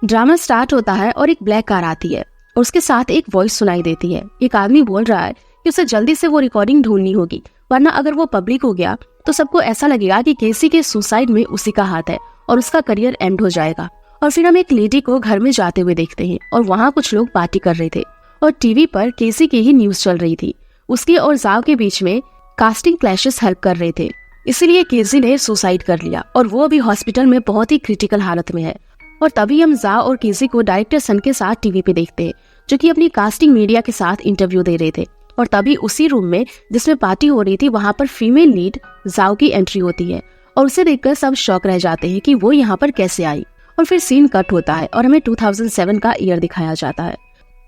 Drama start होता है और एक ब्लैक कार आती है और उसके साथ एक वॉइस सुनाई देती है। एक आदमी बोल रहा है कि उसे जल्दी से वो रिकॉर्डिंग ढूंढनी होगी, वरना अगर वो पब्लिक हो गया तो सबको ऐसा लगेगा कि केसी के सुसाइड में उसी का हाथ है और उसका करियर एंड हो जाएगा। और फिर हम एक लेडी को घर में जाते हुए देखते हैं और वहाँ कुछ लोग पार्टी कर रहे थे और टीवी पर केसी की ही न्यूज चल रही थी। उसके और जाओ के बीच में कास्टिंग क्लैशेस हेल्प कर रहे थे, इसीलिए केसी ने सुसाइड कर लिया और वो अभी हॉस्पिटल में बहुत ही क्रिटिकल हालत में है। और तभी हम जाओ और केसी को डायरेक्टर सन के साथ टीवी पे देखते हैं, जो कि अपनी कास्टिंग मीडिया के साथ इंटरव्यू दे रहे थे। और तभी उसी रूम में जिसमें पार्टी हो रही थी वहाँ पर फीमेल लीड जाओ की एंट्री होती है और उसे देखकर सब शॉक रह जाते हैं कि वो यहाँ पर कैसे आई। और फिर सीन कट होता है और हमें 2007 का ईयर दिखाया जाता है।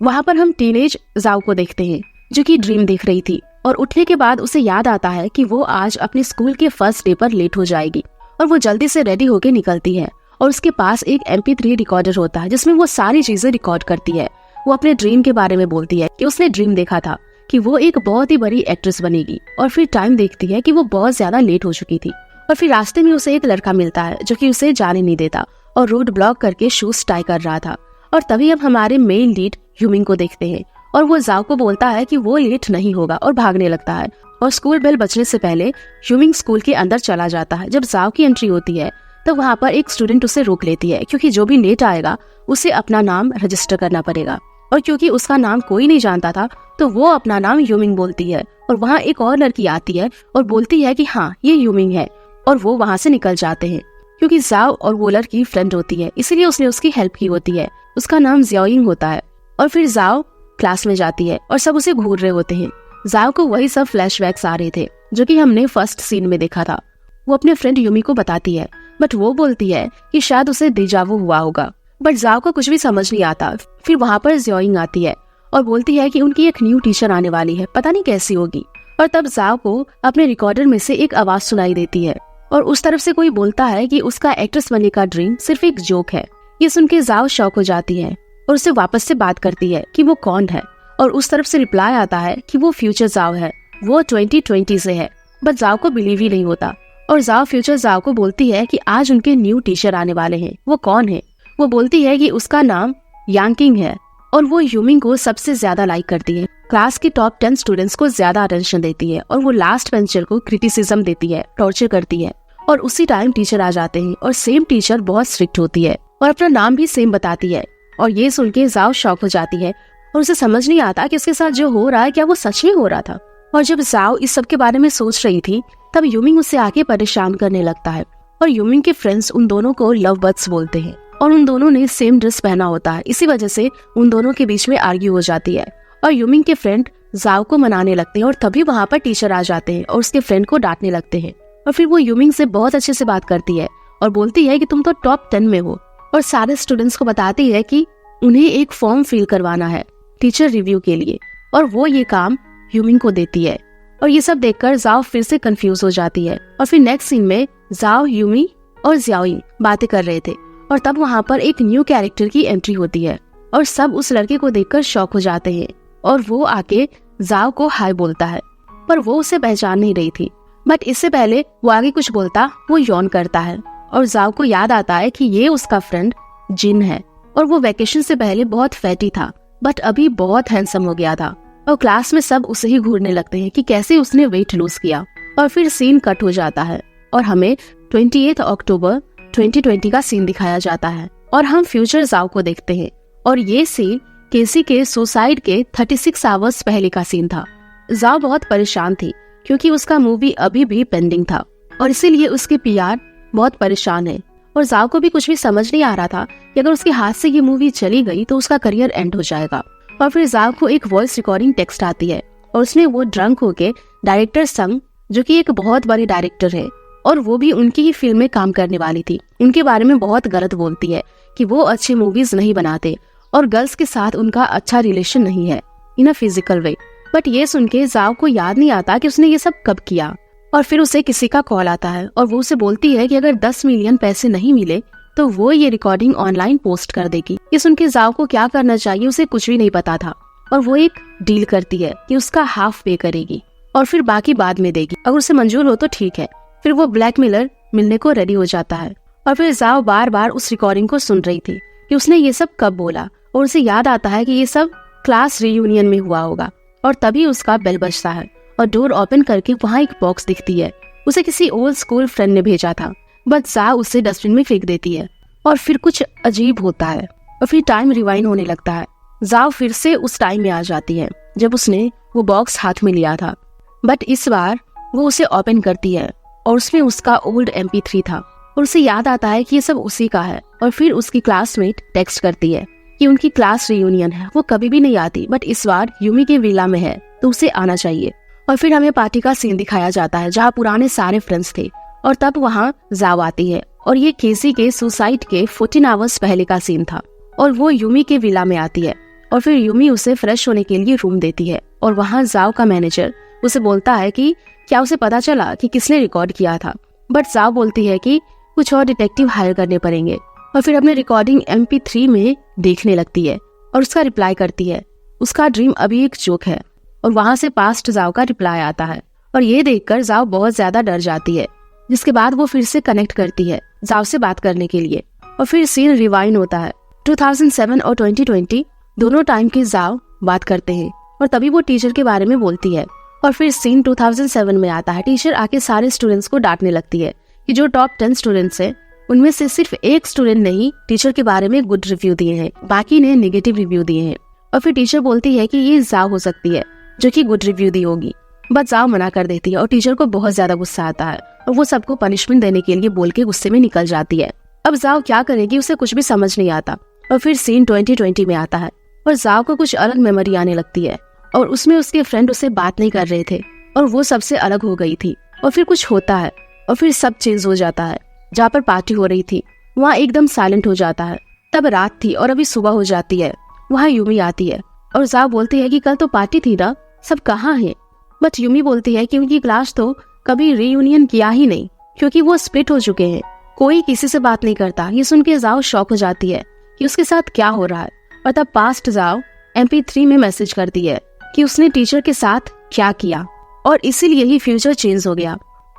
वहाँ पर हम टीनेज जाओ को देखते हैं जो कि ड्रीम देख रही थी और उठने के बाद उसे याद आता है कि वो आज अपने स्कूल के फर्स्ट डे पर लेट हो जाएगी और वो जल्दी से रेडी होके निकलती है और उसके पास एक MP3 रिकॉर्डर होता है जिसमें वो सारी चीजें रिकॉर्ड करती है। वो अपने ड्रीम के बारे में बोलती है कि उसने ड्रीम देखा था कि वो एक बहुत ही बड़ी एक्ट्रेस बनेगी और फिर टाइम देखती है कि वो बहुत ज्यादा लेट हो चुकी थी। और फिर रास्ते में उसे एक लड़का मिलता है जो कि उसे जाने नहीं देता और रोड ब्लॉक करके शूज टाई कर रहा था। और तभी अब हमारे मेन लीड ह्यूमिंग को देखते हैं और वो जाओ को बोलता है कि वो लेट नहीं होगा और भागने लगता है। और स्कूल बेल बजने से पहले ह्यूमिंग स्कूल के अंदर चला जाता है। जब जाओ की एंट्री होती है तो वहाँ पर एक स्टूडेंट उसे रोक लेती है क्योंकि जो भी लेट आएगा उसे अपना नाम रजिस्टर करना पड़ेगा। और क्योंकि उसका नाम कोई नहीं जानता था तो वो अपना नाम ह्यूमिंग बोलती है और वहाँ एक और लड़की आती है और बोलती है कि हाँ ये ह्यूमिंग है और वो वहाँ से निकल जाते हैं। क्योंकि जाओ और वो लड़की फ्रेंड होती है इसलिए उसने उसकी हेल्प की होती है। उसका नाम जियाओयिंग होता है। और फिर जाओ क्लास में जाती है और सब उसे घूर रहे होते हैं। जाओ को वही सब फ्लैशबैक्स आ रहे थे जो कि हमने फर्स्ट सीन में देखा था। वो अपने फ्रेंड यूमी को बताती है बट वो बोलती है कि शायद उसे डेजावू हुआ होगा, बट जाओ को कुछ भी समझ नहीं आता। फिर वहाँ पर जियाओयिंग आती है और बोलती है कि उनकी एक न्यू टीचर आने वाली है, पता नहीं कैसी होगी। और तब जाओ को अपने रिकॉर्डर में से एक आवाज सुनाई देती है और उस तरफ से कोई बोलता है कि उसका एक्ट्रेस बनने का ड्रीम सिर्फ एक जोक है। ये सुन के जाओ शॉक हो जाती है और उसे वापस से बात करती है कि वो कौन है और उस तरफ से रिप्लाई आता है कि वो फ्यूचर जाओ है, वो 2020 से है। बट जाओ को बिलीव ही नहीं होता और जाओ फ्यूचर जाओ को बोलती है कि आज उनके न्यू टीचर आने वाले हैं। वो कौन है? वो बोलती है कि उसका नाम यांकिंग है और वो ह्यूमिंग को सबसे ज्यादा लाइक करती है। क्लास के टॉप 10 स्टूडेंट्स को ज्यादा अटेंशन देती है और वो लास्ट बेंचर को क्रिटिसिज्म देती है, टॉर्चर करती है। और उसी टाइम टीचर आ जाते हैं और सेम टीचर बहुत स्ट्रिक्ट होती है और अपना नाम भी सेम बताती है। और ये सुन के जाओ शॉक हो जाती है और उसे समझ नहीं आता कि उसके साथ जो हो रहा है क्या वो सच में हो रहा था। और जब जाओ इस सब के बारे में सोच रही थी तब ह्यूमिंग उससे आके परेशान करने लगता है और ह्यूमिंग के फ्रेंड्स उन दोनों को लव बर्ड्स बोलते हैं और उन दोनों ने सेम ड्रेस पहना होता है। इसी वजह से उन दोनों के बीच में आर्ग्यू हो जाती है और ह्यूमिंग के फ्रेंड जाओ को मनाने लगते हैं और तभी वहाँ पर टीचर आ जाते हैं और उसके फ्रेंड को डांटने लगते हैं। और फिर वो ह्यूमिंग से बहुत अच्छे से बात करती है और बोलती है कि तुम तो टॉप 10 में हो और सारे स्टूडेंट्स को बताती है कि उन्हें एक फॉर्म फिल करवाना है टीचर रिव्यू के लिए और वो ये काम ह्यूमिंग को देती है। और ये सब देखकर जाओ फिर से कंफ्यूज हो जाती है। और फिर नेक्स्ट सीन में जाओ, ह्यूमी और जियाओयिंग बातें कर रहे थे और तब वहाँ पर एक न्यू कैरेक्टर की एंट्री होती है और सब उस लड़के को देखकर शॉक हो जाते हैं और वो आके जाओ को हाय बोलता है पर वो उसे पहचान नहीं रही थी। बट इससे पहले वो आगे कुछ बोलता वो यौन करता है और जाओ को याद आता है कि ये उसका फ्रेंड जिन है और वो वेकेशन से पहले बहुत फैटी था बट अभी बहुत हैंडसम हो गया था और क्लास में सब उसे ही घूरने लगते हैं कि कैसे उसने वेट लूज किया। और फिर सीन कट हो जाता है और हमें 28 अक्टूबर 2020 का सीन दिखाया जाता है और हम फ्यूचर जाओ को देखते हैं और ये सीन केसी के सुसाइड के 36 आवर्स पहले का सीन था। जाओ बहुत परेशान थी क्योंकि उसका मूवी अभी भी पेंडिंग था और इसीलिए उसके PR बहुत परेशान है और जाओ को भी कुछ भी समझ नहीं आ रहा था कि अगर उसके हाथ से ये मूवी चली गई तो उसका करियर एंड हो जाएगा। और फिर जाओ को एक वॉइस रिकॉर्डिंग टेक्स्ट आती है और उसमें वो ड्रंक होके डायरेक्टर संग, जो कि एक बहुत बड़े डायरेक्टर है और वो भी उनकी ही फिल्म में काम करने वाली थी, उनके बारे में बहुत गलत बोलती है कि वो अच्छी मूवीज नहीं बनाते और गर्ल्स के साथ उनका अच्छा रिलेशन नहीं है इन अ फिजिकल वे। बट ये सुन के जाओ को याद नहीं आता कि उसने ये सब कब किया। और फिर उसे किसी का कॉल आता है और वो उसे बोलती है कि अगर 10 मिलियन पैसे नहीं मिले तो वो ये रिकॉर्डिंग ऑनलाइन पोस्ट कर देगी। ये सुन के जाओ को क्या करना चाहिए उसे कुछ भी नहीं पता था और वो एक डील करती है कि उसका हाफ पे करेगी और फिर बाकी बाद में देगी, अगर उसे मंजूर हो तो ठीक है। फिर वो ब्लैकमेलर मिलने को रेडी हो जाता है और फिर जाओ बार बार उस रिकॉर्डिंग को सुन रही थी कि उसने ये सब कब बोला, और उसे याद आता है कि ये सब क्लास रियूनियन में हुआ होगा। और तभी उसका बेल बजता है और डोर ओपन करके वहाँ एक बॉक्स दिखती है। उसे किसी ओल्ड स्कूल फ्रेंड ने भेजा था, बट जाओ उसे डस्टबिन में फेंक देती है। और फिर कुछ अजीब होता है और फिर टाइम रिवाइंड होने लगता है। जाओ फिर से उस टाइम में आ जाती है जब उसने वो बॉक्स हाथ में लिया था, बट इस बार वो उसे ओपन करती है और उसमें उसका ओल्ड MP3 था। और उसे याद आता है कि ये सब उसी का है। और फिर उसकी क्लासमेट टेक्स्ट करती है कि उनकी क्लास रियूनियन है, वो कभी भी नहीं आती, बट इस बार यूमी के विला में है तो उसे आना चाहिए। और फिर हमें पार्टी का सीन दिखाया जाता है जहाँ पुराने सारे फ्रेंड्स थे। और तब वहाँ जाओ आती है और ये केसी के सुसाइड के 14 आवर्स पहले का सीन था। और वो यूमी के विला में आती है और फिर यूमी उसे फ्रेश होने के लिए रूम देती है। और वहाँ जाओ का मैनेजर उसे बोलता है कि क्या उसे पता चला कि किसने रिकॉर्ड किया था, बट जाओ बोलती है कि कुछ और डिटेक्टिव हायर करने पड़ेंगे। और फिर अपने रिकॉर्डिंग MP3 में देखने लगती है और उसका रिप्लाई करती है उसका ड्रीम अभी एक जोक है। और वहाँ से पास्ट जाओ का रिप्लाई आता है और ये देखकर जाओ बहुत ज्यादा डर जाती है, जिसके बाद वो फिर से कनेक्ट करती है जाओ से बात करने के लिए। और फिर सीन रिवाइंड होता है 2007 और 2020 दोनों टाइम के जाओ बात करते हैं और तभी वो टीचर के बारे में बोलती है। और फिर सीन 2007 में आता है। टीचर आके सारे स्टूडेंट्स को डांटने लगती है कि जो टॉप 10 स्टूडेंट्स हैं उनमें से सिर्फ एक स्टूडेंट ने ही टीचर के बारे में गुड रिव्यू दिए हैं, बाकी ने नेगेटिव रिव्यू दिए हैं। और फिर टीचर बोलती है कि ये जाओ हो सकती है जो कि गुड रिव्यू दी होगी, बट जाओ मना कर देती है और टीचर को बहुत ज्यादा गुस्सा आता है और वो सबको पनिशमेंट देने के लिए बोल के गुस्से में निकल जाती है। अब जाओ क्या करेगी उसे कुछ भी समझ नहीं आता। और फिर सीन 2020 में आता है और जाओ को कुछ अलग मेमोरी आने लगती है और उसमें उसके फ्रेंड उससे बात नहीं कर रहे थे और वो सबसे अलग हो गई थी। और फिर कुछ होता है और फिर सब चेंज हो जाता है। जहाँ पर पार्टी हो रही थी वहाँ एकदम साइलेंट हो जाता है। तब रात थी और अभी सुबह हो जाती है। वहाँ यूमी आती है और जाओ बोलती है कि कल तो पार्टी थी ना, सब कहाँ है। बट यूमी बोलती है कि उनकी क्लास तो कभी रीयूनियन किया ही नहीं क्योंकि वो स्प्लिट हो चुके हैं, कोई किसी से बात नहीं करता। ये सुन के जाओ शॉक हो जाती है कि उसके साथ क्या हो रहा है। और तब पास्ट जाओ MP3 में मैसेज करती है कि उसने टीचर के साथ क्या किया और इसीलिए ही फ्यूचर चेंज हो गया।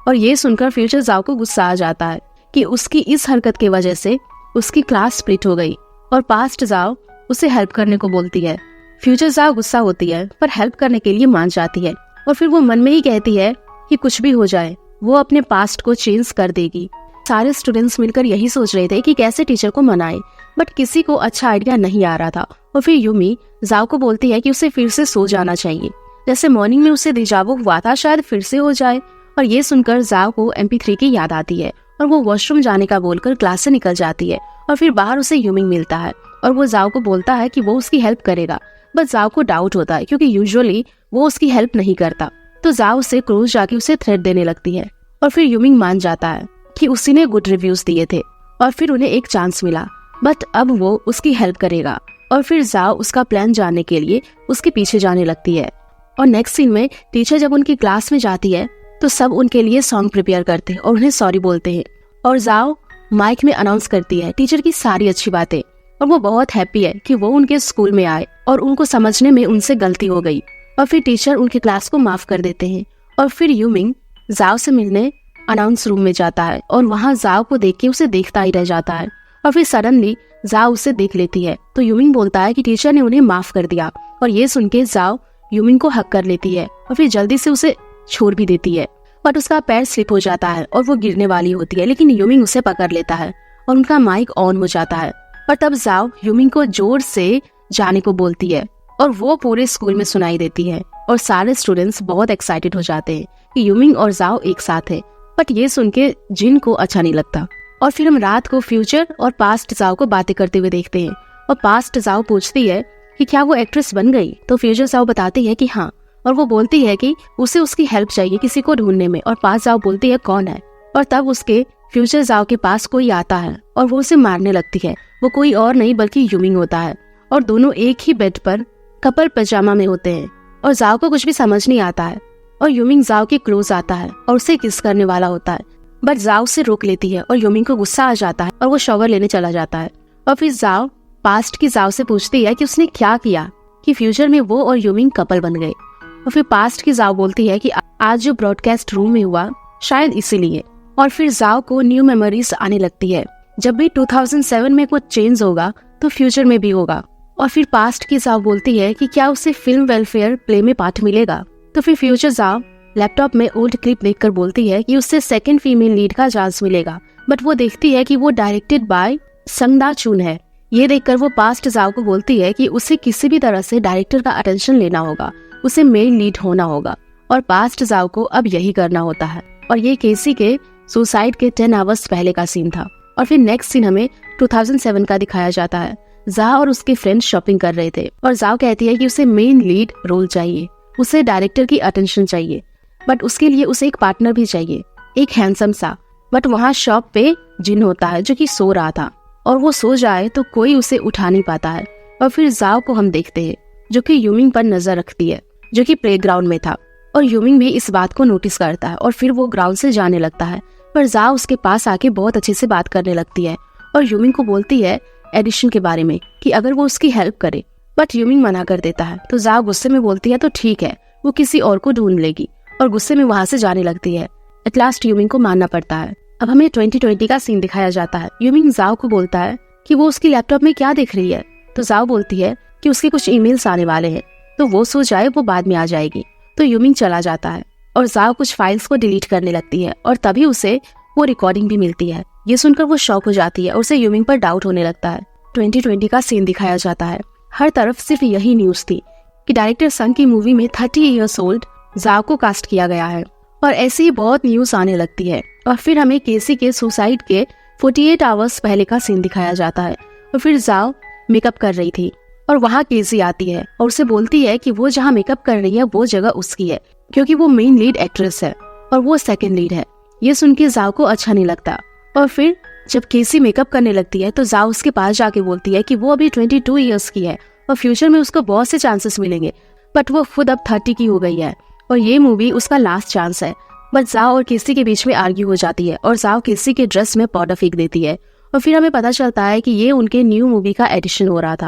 और ये सुनकर फ्यूचर जाओ को गुस्सा आ जाता है कि उसकी इस हरकत की वजह से उसकी क्लास स्प्लिट हो गई और पास्ट जाओ उसे हेल्प करने को बोलती है। फ्यूचर जाओ गुस्सा होती है पर हेल्प करने के लिए मान जाती है और फिर वो मन में ही कहती है कि कुछ भी हो जाए वो अपने पास्ट को चेंज कर देगी। सारे स्टूडेंट्स मिलकर यही सोच रहे थे कि कैसे टीचर को मनाए, बट किसी को अच्छा आइडिया नहीं आ रहा था। और फिर यूमी जाओ को बोलती है कि उसे फिर से सो जाना चाहिए, जैसे मॉर्निंग में उसे डिजावो हुआ था शायद फिर से हो जाए। और ये सुनकर जाओ को MP3 की याद आती है और वो वॉशरूम जाने का बोलकर क्लास से निकल जाती है। और फिर बाहर उसे यूमिंग मिलता है और वो जाओ को बोलता है कि वो उसकी हेल्प करेगा, बट जाओ को डाउट होता है क्योंकि यूजुअली वो उसकी हेल्प नहीं करता। तो जाओ उसे क्लोज जाके उसे थ्रेट देने लगती है और फिर यूमिंग मान जाता है कि उसी ने गुड रिव्यूज दिए थे और फिर उन्हें एक चांस मिला, बट अब वो उसकी हेल्प करेगा। और फिर जाओ उसका प्लान जानने के लिए उसके पीछे जाने लगती है। और नेक्स्ट सीन में टीचर जब उनकी क्लास में जाती है तो सब उनके लिए सॉन्ग प्रिपेयर करते हैं और उन्हें सॉरी बोलते हैं। और जाओ माइक में अनाउंस करती है टीचर की सारी अच्छी बातें और वो बहुत हैप्पी है कि वो उनके स्कूल में आए और उनको समझने में उनसे गलती हो गई। और फिर टीचर उनकी क्लास को माफ कर देते हैं। और फिर यूमिंग जाओ से मिलने अनाउंस रूम में जाता है और वहाँ जाओ को देख के उसे देखता ही रह जाता है। और फिर सडनली जाओ उसे देख लेती है तो यूमिंग बोलता है कि टीचर ने उन्हें माफ कर दिया। और ये सुन के जाओ यूमिंग को हक कर लेती है और फिर जल्दी से उसे छोड़ भी देती है, बट उसका पैर स्लिप हो जाता है और वो गिरने वाली होती है, लेकिन यूमिंग उसे पकड़ लेता है और उनका माइक ऑन हो जाता है। और तब जाओ यूमिंग को जोर से जाने को बोलती है और वो पूरे स्कूल में सुनाई देती है और सारे स्टूडेंट्स बहुत एक्साइटेड हो जाते हैं कि यूमिंग और जाओ एक साथ है। बट ये सुन के जिन को अच्छा नहीं लगता। और फिर हम रात को फ्यूचर और पास्ट जाओ को बातें करते हुए देखते हैं और पास्ट जाओ पूछती है कि क्या वो एक्ट्रेस बन गई, तो फ्यूचर जाओ बताती है कि हाँ, और वो बोलती है कि उसे उसकी हेल्प चाहिए किसी को ढूंढने में। और पास्ट जाओ बोलती है कौन है। और तब उसके फ्यूचर जाओ के पास कोई आता है और वो उसे मारने लगती है। वो कोई और नहीं बल्कि यूमिंग होता है और दोनों एक ही बेड पर कपल पजामा में होते हैं और जाओ को कुछ भी समझ नहीं आता है। और यूमिंग जाओ के क्लोज आता है और उसे किस करने वाला होता है, बट जाओ उसे रोक लेती है और यूमिंग को गुस्सा आ जाता है और वो शॉवर लेने चला जाता है। और फिर जाओ पास्ट की जाओ से पूछती है कि उसने क्या किया कि फ्यूचर में वो और यूमिंग कपल बन गए। और फिर पास्ट की जाओ बोलती है कि आज जो ब्रॉडकास्ट रूम में हुआ शायद इसीलिए। और फिर जाओ को न्यू मेमोरीज आने लगती है जब भी 2007 में कुछ चेंज होगा तो फ्यूचर में भी होगा। और फिर पास्ट की जाओ बोलती है कि क्या उसे फिल्म वेलफेयर प्ले में पार्ट मिलेगा। तो फिर फ्यूचर जाओ लैपटॉप में ओल्ड क्लिप देखकर बोलती है कि उससे सेकंड फीमेल लीड का चांस मिलेगा, बट वो देखती है कि वो डायरेक्टेड बाय संग दा चून है। ये देखकर वो पास्ट जाओ को बोलती है कि उसे किसी भी तरह से डायरेक्टर का अटेंशन लेना होगा, उसे मेल लीड होना होगा, और पास्ट जाओ को अब यही करना होता है। और ये केसी के सुसाइड के 10 आवर्स पहले का सीन था। और फिर नेक्स्ट सीन हमें 2007 का दिखाया जाता है। जाओ और उसके फ्रेंड्स शॉपिंग कर रहे थे और जाओ कहती है कि उसे मेन लीड रोल चाहिए, उसे डायरेक्टर की अटेंशन चाहिए, बट उसके लिए उसे एक पार्टनर भी चाहिए, एक हैंडसम सा। बट वहाँ शॉप पे जिन होता है जो कि सो रहा था, और वो सो जाए तो कोई उसे उठा नहीं पाता है। और फिर जाओ को हम देखते हैं जो कि यूमिंग पर नजर रखती है, जो कि प्लेग्राउंड में था, और यूमिंग भी इस बात को नोटिस करता है और फिर वो ग्राउंड से जाने लगता है। पर जाओ उसके पास आके बहुत अच्छे से बात करने लगती है और यूमिंग को बोलती है एडिशन के बारे में कि अगर वो उसकी हेल्प करे, बट यूमिंग मना कर देता है। तो जाओ गुस्से में बोलती है तो ठीक है, वो किसी और को ढूंढ लेगी, और गुस्से में वहाँ से जाने लगती है। एट लास्ट यूमिंग को मानना पड़ता है। अब हमें 2020 का सीन दिखाया जाता है। यूमिंग जाओ को बोलता है कि वो उसकी लैपटॉप में क्या देख रही है। तो जाओ बोलती है कि उसके कुछ ईमेल्स आने वाले हैं, तो वो सो जाए, वो बाद में आ जाएगी। तो यूमिंग चला जाता है और जाओ कुछ फाइल्स को डिलीट करने लगती है, और तभी उसे वो रिकॉर्डिंग भी मिलती है। ये सुनकर वो शॉक हो जाती है और उसे यूमिंग पर डाउट होने लगता है। 2020 का सीन दिखाया जाता है। हर तरफ सिर्फ यही न्यूज थी कि डायरेक्टर संग की मूवी में 30 ईयर्स ओल्ड जाओ को कास्ट किया गया है, और ऐसे ही बहुत न्यूज आने लगती है। और फिर हमें केसी के सुसाइड के 48 आवर्स पहले का सीन दिखाया जाता है। और फिर जाओ मेकअप कर रही थी और वहाँ केसी आती है और उसे बोलती है कि वो जहाँ मेकअप कर रही है वो जगह उसकी है, क्योंकि वो मेन लीड एक्ट्रेस है और वो सेकंड लीड है। ये सुन के जाओ को अच्छा नहीं लगता। और फिर जब केसी मेकअप करने लगती है तो जाओ उसके पास जाके बोलती है कि वो अभी 22 ईयर्स की है और फ्यूचर में उसको बहुत से चांसेस मिलेंगे, बट वो खुद अब 30 की हो गई है और ये मूवी उसका लास्ट चांस है। बट जाओ और केसी के बीच में आर्ग्यू हो जाती है और जाओ केसी के ड्रेस में पाउडर फेंक देती है। और फिर हमें पता चलता है कि ये उनके न्यू मूवी का एडिशन हो रहा था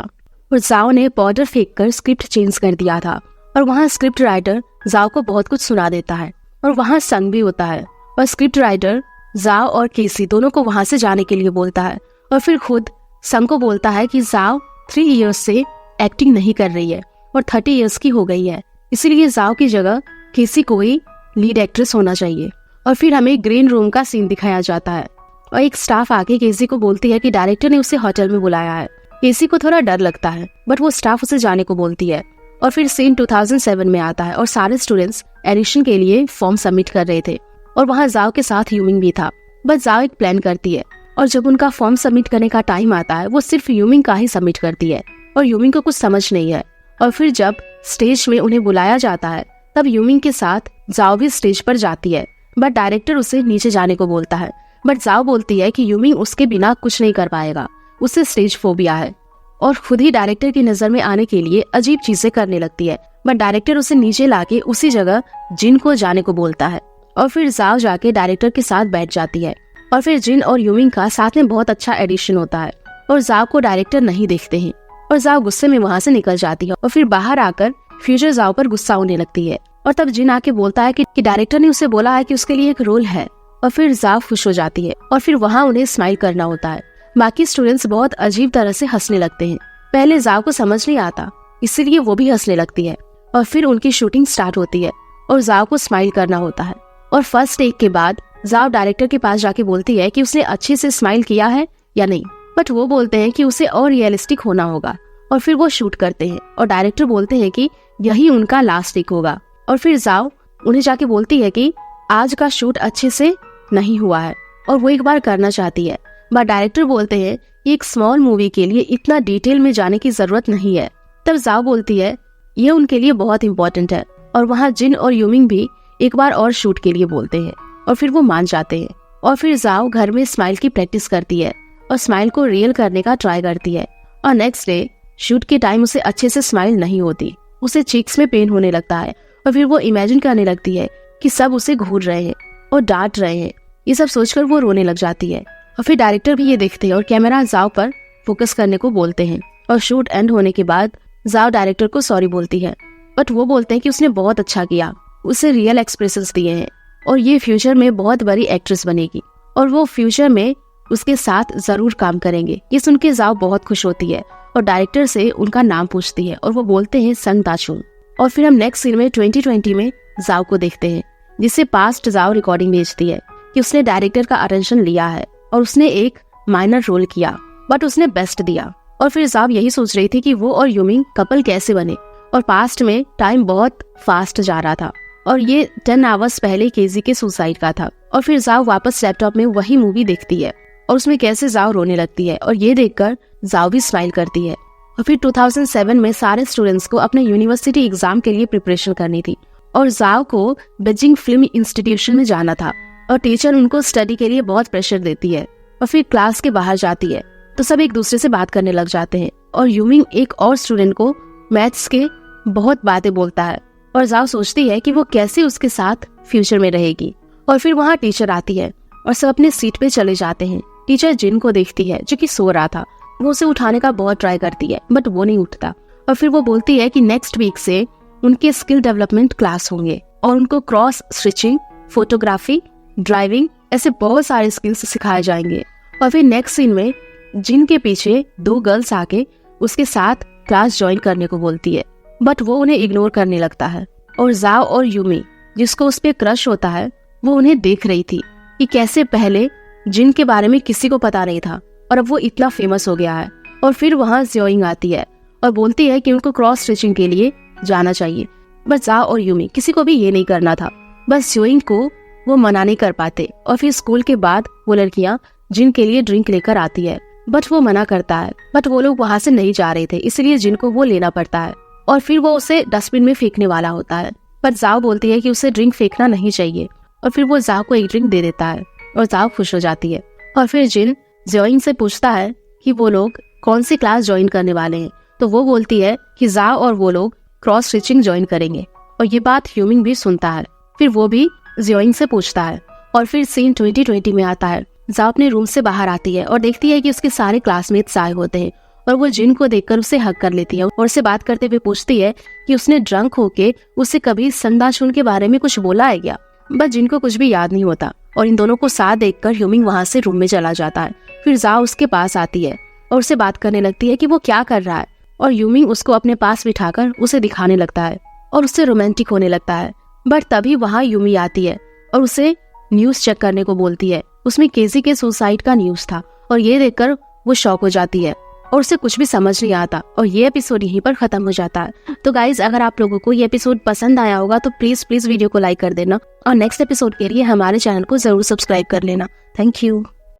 और जाओ ने पाउडर फेंक कर स्क्रिप्ट चेंज कर दिया था। और वहाँ स्क्रिप्ट राइटर जाओ को बहुत कुछ सुना देता है और वहाँ संग भी होता है, और स्क्रिप्ट राइटर जाओ और केसी दोनों को वहाँ से जाने के लिए बोलता है। और फिर खुद संग को बोलता है कि जाओ 3 ईयर्स से एक्टिंग नहीं कर रही है और 30 ईयर्स की हो गई है, इसीलिए जाओ की जगह केसी को ही लीड एक्ट्रेस होना चाहिए। और फिर हमें ग्रीन रूम का सीन दिखाया जाता है और एक स्टाफ आके केसी को बोलती है कि डायरेक्टर ने उसे होटल में बुलाया है। केसी को थोड़ा डर लगता है, बट वो स्टाफ उसे जाने को बोलती है। और फिर सीन 2007 में आता है और सारे स्टूडेंट्स एडिशन के लिए फॉर्म सबमिट कर रहे थे और वहाँ जाओ के साथ यूमिंग भी था। बट जाओ एक प्लान करती है और जब उनका फॉर्म सबमिट करने का टाइम आता है वो सिर्फ यूमिंग का ही सबमिट करती है और यूमिंग को कुछ समझ नहीं है। और फिर जब स्टेज में उन्हें बुलाया जाता है तब यूमिंग के साथ जाओ भी स्टेज पर जाती है, बट डायरेक्टर उसे नीचे जाने को बोलता है। बट जाओ बोलती है कि यूमिंग उसके बिना कुछ नहीं कर पाएगा, उसे स्टेज फोबिया है, और खुद ही डायरेक्टर की नजर में आने के लिए अजीब चीजें करने लगती है। बट डायरेक्टर उसे नीचे लाके उसी जगह जिन को जाने को बोलता है और फिर जाओ जाके डायरेक्टर के साथ बैठ जाती है। और फिर जिन और यूमिंग का साथ में बहुत अच्छा एडिशन होता है और जाओ को डायरेक्टर नहीं देखते हैं और जाओ गुस्से में वहाँ से निकल जाती है। और फिर बाहर आकर फ्यूचर जाओ पर गुस्सा होने लगती है और तब जिन आके बोलता है कि डायरेक्टर ने उसे बोला है कि उसके लिए एक रोल है। और फिर जाओ खुश हो जाती है और फिर वहाँ उन्हें स्माइल करना होता है। बाकी स्टूडेंट्स बहुत अजीब तरह से हंसने लगते हैं। पहले जाओ को समझ नहीं आता, इसीलिए वो भी हंसने लगती है। और फिर उनकी शूटिंग स्टार्ट होती है और जाओ को स्माइल करना होता है। और फर्स्ट टेक के बाद जाओ डायरेक्टर के पास जाके बोलती है कि उसने अच्छे से स्माइल किया है या नहीं, बट वो बोलते हैं कि उसे और रियलिस्टिक होना होगा। और फिर वो शूट करते हैं और डायरेक्टर बोलते हैं कि यही उनका लास्ट टेक होगा। और फिर जाओ उन्हें जाके बोलती है कि आज का शूट अच्छे से नहीं हुआ है और वो एक बार करना चाहती है, बट डायरेक्टर बोलते हैं कि एक स्मॉल मूवी के लिए इतना डिटेल में जाने की जरूरत नहीं है। तब जाओ बोलती है ये उनके लिए बहुत इम्पोर्टेंट है और वहाँ जिन और यूमिंग भी एक बार और शूट के लिए बोलते हैं और फिर वो मान जाते हैं। और फिर जाओ घर में स्माइल की प्रैक्टिस करती है और स्माइल को रियल करने का ट्राई करती है। और नेक्स्ट डे शूट के टाइम उसे अच्छे से स्माइल नहीं होती, उसे चीक्स में पेन होने लगता है और फिर वो इमेजिन करने लगती है कि सब उसे घूर रहे हैं और डांट रहे हैं। ये सब सोचकर वो रोने लग जाती है और फिर डायरेक्टर भी ये देखते हैं और कैमरा जाओ पर फोकस करने को बोलते हैं। और शूट एंड होने के बाद जाओ डायरेक्टर को सॉरी बोलती है, बट वो बोलते हैं कि उसने बहुत अच्छा किया, उसे रियल एक्सप्रेशंस दिए हैं और ये फ्यूचर में बहुत बड़ी एक्ट्रेस बनेगी और वो फ्यूचर में उसके साथ जरूर काम करेंगे। ये सुन के जाओ बहुत खुश होती है और डायरेक्टर से उनका नाम पूछती है और वो बोलते हैं संग दाचुन। और फिर हम नेक्स्ट सीन में 2020 में जाओ को देखते हैं, जिससे पास्ट जाओ रिकॉर्डिंग भेजती है कि उसने डायरेक्टर का अटेंशन लिया है और उसने एक माइनर रोल किया बट उसने बेस्ट दिया। और फिर जाओ यही सोच रही थी कि वो और यूमिंग कपल कैसे बने। और पास्ट में टाइम बहुत फास्ट जा रहा था और ये 10 आवर्स पहले केजी के सुसाइड का था। और फिर जाओ वापस लैपटॉप में वही मूवी देखती है और उसमें कैसे जाओ रोने लगती है और ये देखकर जाओ भी स्माइल करती है। और फिर 2007 में सारे स्टूडेंट्स को अपने यूनिवर्सिटी एग्जाम के लिए प्रिपरेशन करनी थी और जाओ को बीजिंग फिल्म इंस्टीट्यूशन में जाना था और टीचर उनको स्टडी के लिए बहुत प्रेशर देती है। और फिर क्लास के बाहर जाती है तो सब एक दूसरे से बात करने लग जाते हैं और यूमिंग एक और स्टूडेंट को मैथ्स के बहुत बातें बोलता है और जाओ सोचती है कि वो कैसे उसके साथ फ्यूचर में रहेगी। और फिर वहाँ टीचर आती है और सब अपने सीट पे चले जाते हैं। टीचर जिन को देखती है जो कि सो रहा था, वो उसे उठाने का बहुत ट्राई करती है बट वो नहीं उठता। और फिर वो बोलती है कि नेक्स्ट वीक से उनके स्किल डेवलपमेंट क्लास होंगे और उनको क्रॉस स्टिचिंग, फोटोग्राफी, ड्राइविंग ऐसे बहुत सारे स्किल्स सिखाए जाएंगे। और फिर नेक्स्ट सीन में जिन के पीछे 2 गर्ल्स आके उसके साथ क्लास ज्वाइन करने को बोलती है बट वो उन्हें इग्नोर करने लगता है। और जाओ और यूमी जिसको उस पे क्रश होता है वो उन्हें देख रही थी कि कैसे पहले जिन के बारे में किसी को पता नहीं था और अब वो इतना फेमस हो गया है। और फिर वहाँ ज्योइंग आती है और बोलती है कि उनको क्रॉस स्टिचिंग के लिए जाना चाहिए बट जाओ और यूमी किसी को भी ये नहीं करना था। बस ज्योइंग को वो मना नहीं कर पाते। और फिर स्कूल के बाद वो लड़कियां जिन के लिए ड्रिंक लेकर आती है बट वो मना करता है। बट वो लोग वहाँ से नहीं जा रहे थे इसलिए जिन को वो लेना पड़ता है और फिर वो उसे डस्टबिन में फेंकने वाला होता है। पर जाओ बोलती है कि उसे ड्रिंक फेंकना नहीं चाहिए और फिर वो जाओ को एक ड्रिंक दे देता है और जाओ खुश हो जाती है। और फिर जिन ज्योइंग से पूछता है कि वो लोग कौन सी क्लास ज्वाइन करने वाले हैं तो वो बोलती है कि जाओ और वो लोग क्रॉस स्टिचिंग ज्वाइन करेंगे। और ये बात ह्यूमिंग भी सुनता है। फिर वो भी ज्योइंग से पूछता है। और फिर सीन 2020 में आता है। जाओ अपने रूम से बाहर आती है और देखती है कि उसके सारे क्लासमेट्स आए होते हैं और वो जिन को देखकर उसे हक कर लेती है और उससे बात करते हुए पूछती है कि उसने ड्रंक होके उसे कभी संदाचुन के बारे में कुछ बोला है क्या। बट जिन को कुछ भी याद नहीं होता और इन दोनों को साथ देखकर ह्यूमिंग वहाँ से रूम में चला जाता है। फिर जाओ उसके पास आती है और उससे बात करने लगती है कि वो क्या कर रहा है और ह्यूमिंग उसको अपने पास बिठाकर उसे दिखाने लगता है और उससे रोमांटिक होने लगता है। बट तभी वहाँ यूमी आती है और उसे न्यूज चेक करने को बोलती है। उसमें केजी के सुसाइड का न्यूज था और ये देखकर वो शॉक हो जाती है और उसे कुछ भी समझ नहीं आता और ये एपिसोड यहीं पर खत्म हो जाता है। तो गाइज अगर आप लोगों को ये एपिसोड पसंद आया होगा तो प्लीज वीडियो को लाइक कर देना और नेक्स्ट एपिसोड के लिए हमारे चैनल को जरूर सब्सक्राइब कर लेना। Thank you.